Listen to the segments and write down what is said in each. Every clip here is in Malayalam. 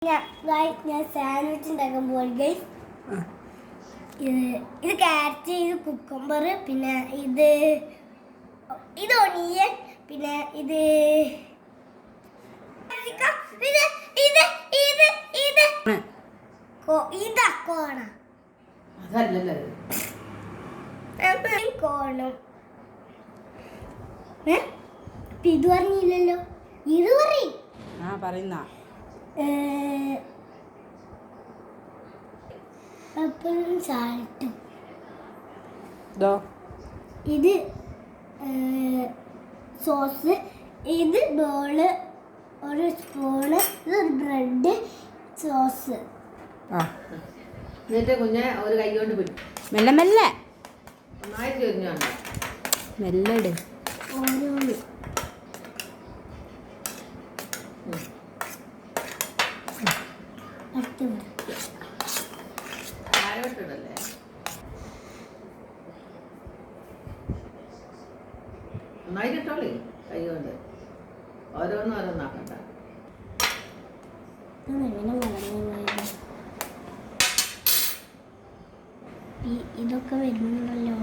ഞാൻ സാൻഡ്വിച്ച് ഉണ്ടാക്കാൻ പോകും ഗൈസ്. ഇത് ക്യാരറ്റ്, ഇത് കുക്കുംബർ, പിന്നെ ഇത് ഒണിയൻ, പിന്നെ കോണം. ഇത് പറഞ്ഞില്ലല്ലോ, ഇത് പറയുന്ന സാൾട്ടും ഇത് സോസ്, ഇത് ബോള്, ഒരു സ്പൂണ്, ഇത് ബ്രെഡ്, സോസ്. എന്നിട്ട് കുഞ്ഞെ ഒരു കൈ കൊണ്ട് പിടിക്കും. മെല്ലെ മെല്ലെ നന്നായിട്ട് എറിഞ്ഞോണ്ട് മെല്ലെ ഇട്. ഓരോന്ന് താഴോട്ടിടല്ലേ. നന്നായിട്ട് ഇട്ടോളി കൈ കൊണ്ട്. ഓരോന്നോരോന്നാക്കണ്ട. ഇതൊക്കെ വരുന്നുണ്ടല്ലോ.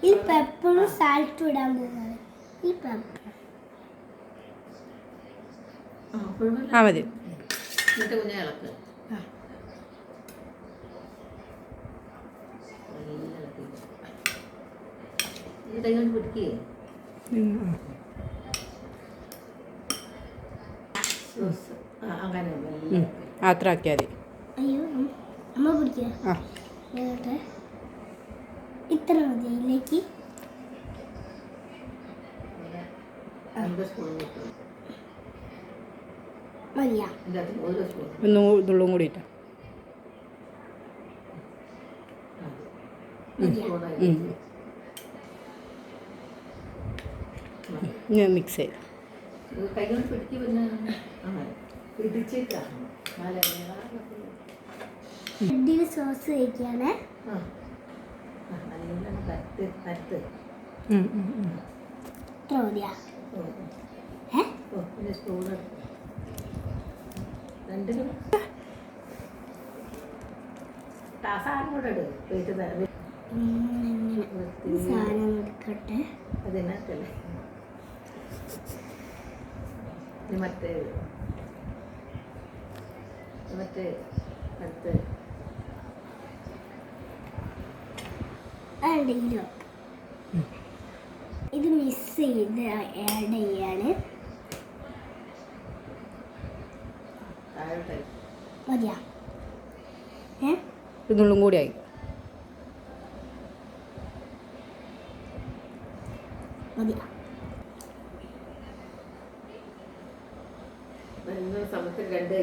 ഈ പെപ്പറും സാൾട്ടും ഇടാൻ പോകുന്നത്. ഈ പെപ്പർ മതി. എന്നിട്ട് കുഞ്ഞെ ഇളക്ക്. കൈ കൊണ്ട് പിടിക്കേ. അങ്ങനെ അത്ര ആക്കിയാൽ മതി. അയ്യോ അമ്മ പിടിക്കുക. ഇത്ര മതി. ഇതിലേക്ക് മതിയാ. ഇതുള്ളും കൂടി ഇട്ടാ മിക്സ് ചെയ്ത് കൈകൊണ്ട് പിടിക്ക്. പിന്നെ സോസ് കഴിക്കാണ്. സാധനം എടുക്കട്ടെ. അതിനകത്തല്ലേ മറ്റേ അടുത്ത് അടിയിലോ ഇത് മിക്സ് ചെയ്ത് ആഡ് ചെയ്യാണ്. മതിയാ. ഇതുള്ളും കൂടി ആയി. മതിയാ. സമയത്ത് 2 കൈ